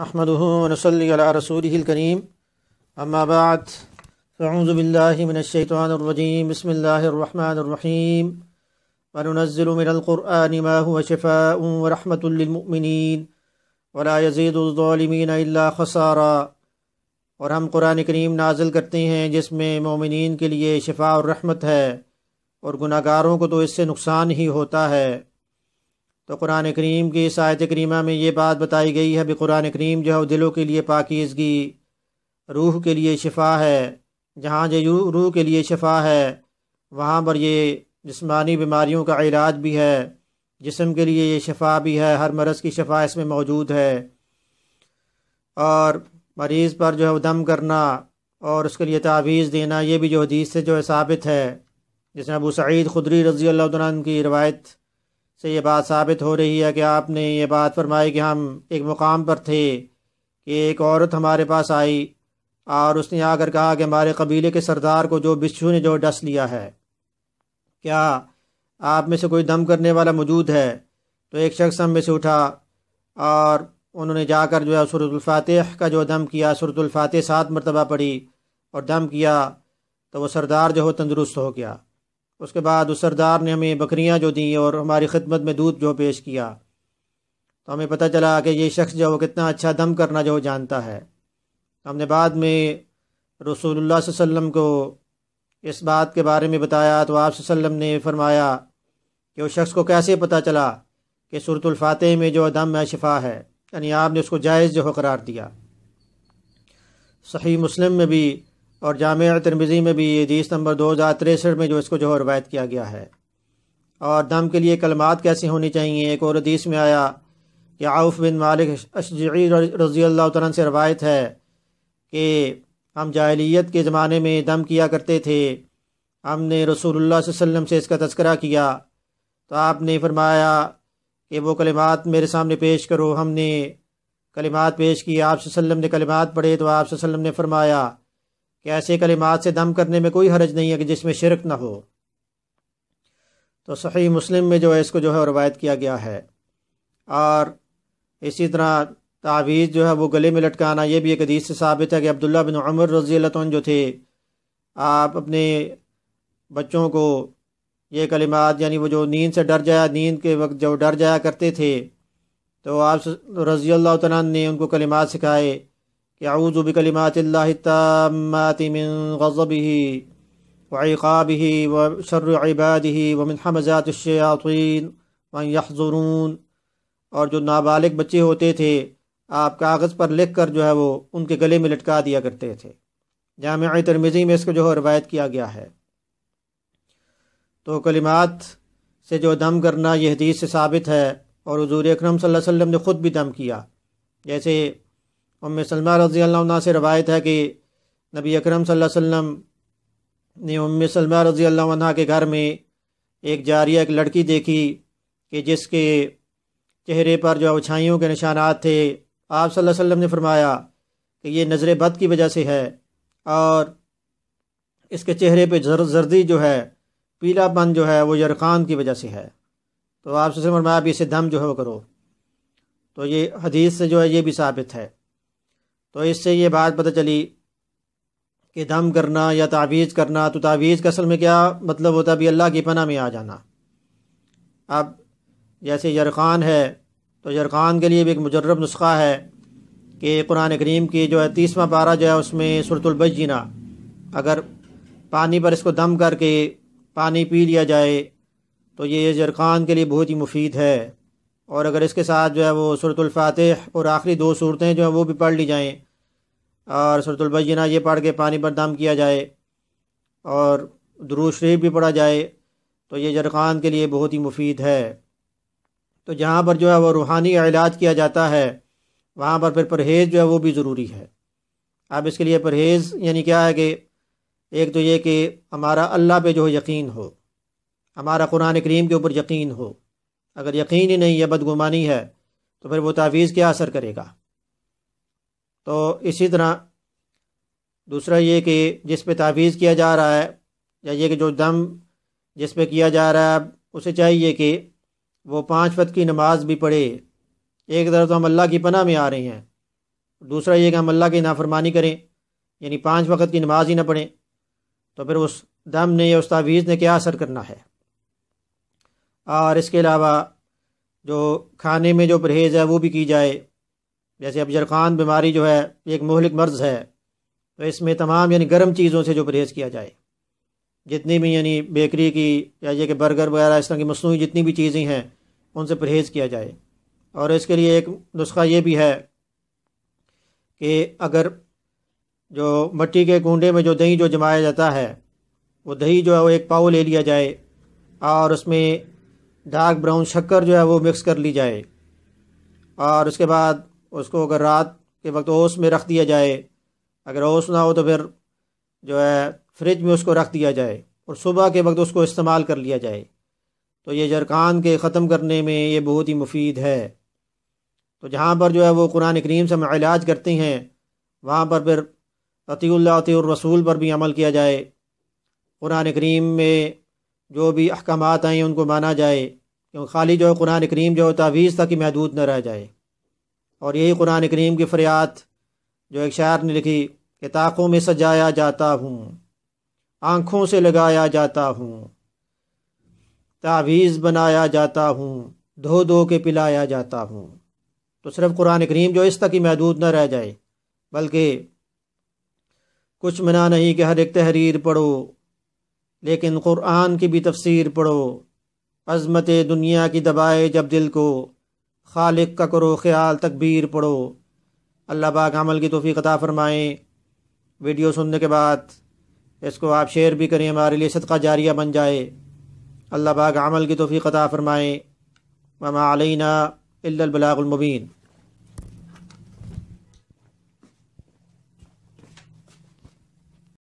احمدہ ونصلی علی رسولہ الکریم اما بعد فاعوذ باللہ من الشیطان الرجیم بسم اللہ الرحمن الرحیم وننزل من القرآن ما هو شفاء ورحمة للمؤمنین ولا يزيد الظالمین الا خسارا۔ اور ہم قرآن کریم نازل کرتے ہیں جس میں مومنین کے لیے شفاء اور رحمت ہے، اور گناہ گاروں کو تو اس سے نقصان ہی ہوتا ہے۔ تو قرآن کریم کی اس آیت کریمہ میں یہ بات بتائی گئی ہے کہ قرآن کریم جو ہے دلوں کے لیے پاکیزگی، روح کے لیے شفا ہے۔ جہاں جو روح کے لیے شفا ہے وہاں پر یہ جسمانی بیماریوں کا علاج بھی ہے، جسم کے لیے یہ شفا بھی ہے، ہر مرض کی شفا اس میں موجود ہے۔ اور مریض پر جو ہے دم کرنا اور اس کے لیے تعویذ دینا، یہ بھی جو حدیث سے جو ہے ثابت ہے، جس میں ابو سعید خدری رضی اللہ عنہ کی روایت سے یہ بات ثابت ہو رہی ہے کہ آپ نے یہ بات فرمائی کہ ہم ایک مقام پر تھے کہ ایک عورت ہمارے پاس آئی اور اس نے آ کر کہا کہ ہمارے قبیلے کے سردار کو جو بچھو نے جو ڈس لیا ہے، کیا آپ میں سے کوئی دم کرنے والا موجود ہے؟ تو ایک شخص ہم میں سے اٹھا اور انہوں نے جا کر جو ہے سورۃ الفاتح کا جو دم کیا، سورۃ الفاتح 7 مرتبہ پڑھی اور دم کیا، تو وہ سردار جو ہے تندرست ہو گیا۔ اس کے بعد اس سردار نے ہمیں بکریاں جو دیں اور ہماری خدمت میں دودھ جو پیش کیا، تو ہمیں پتہ چلا کہ یہ شخص جو کتنا اچھا دم کرنا جو جانتا ہے۔ ہم نے بعد میں رسول اللہ صلی اللہ علیہ وسلم کو اس بات کے بارے میں بتایا، تو آپ صلی اللہ علیہ وسلم نے فرمایا کہ اس شخص کو کیسے پتہ چلا کہ سورۃ الفاتح میں جو دم میں شفا ہے، یعنی آپ نے اس کو جائز جو قرار دیا۔ صحیح مسلم میں بھی اور جامع ترمذی میں بھی حدیث نمبر 2063 میں جو اس کو جو روایت کیا گیا ہے۔ اور دم کے لیے کلمات کیسے ہونی چاہیے، ایک اور حدیث میں آیا کہ عوف بن مالک اشجعی رضی اللہ عنہ سے روایت ہے کہ ہم جاہلیت کے زمانے میں دم کیا کرتے تھے، ہم نے رسول اللہ صلی اللہ علیہ وسلم سے اس کا تذکرہ کیا تو آپ نے فرمایا کہ وہ کلمات میرے سامنے پیش کرو۔ ہم نے کلمات پیش کی، آپ صلی اللہ علیہ وسلم نے کلمات پڑھے تو آپ صلی اللہ علیہ وسلم نے فرمایا کہ ایسے کلمات سے دم کرنے میں کوئی حرج نہیں ہے کہ جس میں شرک نہ ہو۔ تو صحیح مسلم میں جو ہے اس کو جو ہے روایت کیا گیا ہے۔ اور اسی طرح تعویذ جو ہے وہ گلے میں لٹکانا، یہ بھی ایک حدیث سے ثابت ہے کہ عبداللہ بن عمر رضی اللہ عنہ جو تھے، آپ اپنے بچوں کو یہ کلمات، یعنی وہ جو نیند سے ڈر جایا، نیند کے وقت جو ڈر جایا کرتے تھے، تو آپ رضی اللہ تعالیٰ نے ان کو کلمات سکھائے کہ اعوذ بکلمات اللہ التامات من غضبہ وعقابہ وشر عبادہ ومن حمزات الشیاطین وان یحضرون۔ اور جو نابالغ بچے ہوتے تھے آپ کاغذ پر لکھ کر جو ہے وہ ان کے گلے میں لٹکا دیا کرتے تھے۔ جامع ترمذی میں اس کو جو ہے روایت کیا گیا ہے۔ تو کلمات سے جو دم کرنا یہ حدیث سے ثابت ہے، اور حضور اکرم صلی اللہ علیہ وسلم نے خود بھی دم کیا۔ جیسے ام سلمہ رضی اللہ عنہ سے روایت ہے کہ نبی اکرم صلی اللہ علیہ وسلم نے ام سلمہ رضی اللہ عنہ کے گھر میں ایک جاریہ، ایک لڑکی دیکھی کہ جس کے چہرے پر جو اچھائیوں کے نشانات تھے۔ آپ صلی اللہ علیہ وسلم نے فرمایا کہ یہ نظر بد کی وجہ سے ہے، اور اس کے چہرے پہ زردی جو ہے، پیلا پن جو ہے وہ یرقان کی وجہ سے ہے۔ تو آپ سے فرمایا بھی اسے دم جو ہے وہ کرو۔ تو یہ حدیث سے جو ہے یہ بھی ثابت ہے۔ تو اس سے یہ بات پتہ چلی کہ دم کرنا یا تعویذ کرنا، تو تعویذ کا اصل میں کیا مطلب ہوتا ہے؟ بھی اللہ کی پناہ میں آ جانا۔ اب جیسے یرقان ہے تو یرقان کے لیے بھی ایک مجرب نسخہ ہے کہ قرآن کریم کی جو ہے 30واں پارہ جو ہے اس میں سورۃ البینہ، اگر پانی پر اس کو دم کر کے پانی پی لیا جائے تو یہ یرقان کے لیے بہت ہی مفید ہے۔ اور اگر اس کے ساتھ جو ہے وہ سورۃ الفاتح اور آخری 2 صورتیں جو ہیں وہ بھی پڑھ لی جائیں، اور سورۃ البینہ یہ پڑھ کے پانی پر دم کیا جائے اور درود شریف بھی پڑھا جائے، تو یہ یرقان کے لیے بہت ہی مفید ہے۔ تو جہاں پر جو ہے وہ روحانی علاج کیا جاتا ہے وہاں پر پھر پرہیز جو ہے وہ بھی ضروری ہے۔ اب اس کے لیے پرہیز یعنی کیا ہے کہ ایک تو یہ کہ ہمارا اللہ پہ جو یقین ہو، ہمارا قرآن کریم کے اوپر یقین ہو۔ اگر یقین ہی نہیں ہے، بدگمانی ہے، تو پھر وہ تعویذ کیا اثر کرے گا؟ تو اسی طرح دوسرا یہ کہ جس پہ تعویذ کیا جا رہا ہے، یا یہ کہ جو دم جس پہ کیا جا رہا ہے، اسے چاہیے کہ وہ 5 وقت کی نماز بھی پڑھے۔ ایک طرف تو ہم اللہ کی پناہ میں آ رہے ہیں دوسرا یہ کہ ہم اللہ کی نافرمانی کریں، یعنی 5 وقت کی نماز ہی نہ پڑھیں، تو پھر اس دم نے یا اس تعویذ نے کیا اثر کرنا ہے۔ اور اس کے علاوہ جو کھانے میں جو پرہیز ہے وہ بھی کی جائے، جیسے اب جرقان بیماری جو ہے ایک مہلک مرض ہے، تو اس میں تمام یعنی گرم چیزوں سے جو پرہیز کیا جائے، جتنی بھی یعنی بیکری کی یا یہ کہ برگر وغیرہ اس طرح کی مصنوعی جتنی بھی چیزیں ہیں ان سے پرہیز کیا جائے۔ اور اس کے لیے ایک نسخہ یہ بھی ہے کہ اگر جو مٹی کے کنڈے میں جو دہی جو جمایا جاتا ہے، وہ دہی جو ہے وہ 1 پاؤ لے لیا جائے اور اس میں ڈارک براؤن شکر جو ہے وہ مکس کر لی جائے، اور اس کے بعد اس کو اگر رات کے وقت اوس میں رکھ دیا جائے، اگر اوس نہ ہو تو پھر جو ہے فریج میں اس کو رکھ دیا جائے اور صبح کے وقت اس کو استعمال کر لیا جائے، تو یہ جرقان کے ختم کرنے میں یہ بہت ہی مفید ہے۔ تو جہاں پر جو ہے وہ قرآن کریم سے ہم علاج کرتے ہیں، وہاں پر پھر اطیع اللہ اطیع الرسول پر بھی عمل کیا جائے، قرآن کریم میں جو بھی احکامات آئیں ان کو مانا جائے، کیونکہ خالی جو ہے قرآن کریم جو ہے تعویذ تک ہی محدود نہ رہ جائے۔ اور یہی قرآن کریم کی فریاد جو ایک شاعر نے لکھی کہ طاقوں میں سجایا جاتا ہوں، آنکھوں سے لگایا جاتا ہوں، تعویذ بنایا جاتا ہوں، دھو دھو کے پلایا جاتا ہوں۔ تو صرف قرآن کریم جو اس تک ہی محدود نہ رہ جائے، بلکہ کچھ منع نہیں کہ ہر ایک تحریر پڑھو، لیکن قرآن کی بھی تفسیر پڑھو، عظمت دنیا کی دبائے جب دل کو، خالق کا کرو خیال تکبیر پڑھو۔ اللہ پاک عمل کی توفیق عطا فرمائیں۔ ویڈیو سننے کے بعد اس کو آپ شیئر بھی کریں، ہمارے لیے صدقہ جاریہ بن جائے۔ اللہ پاک عمل کی توفیق عطا فرمائیں۔ وما علینا الا البلاغ المبین۔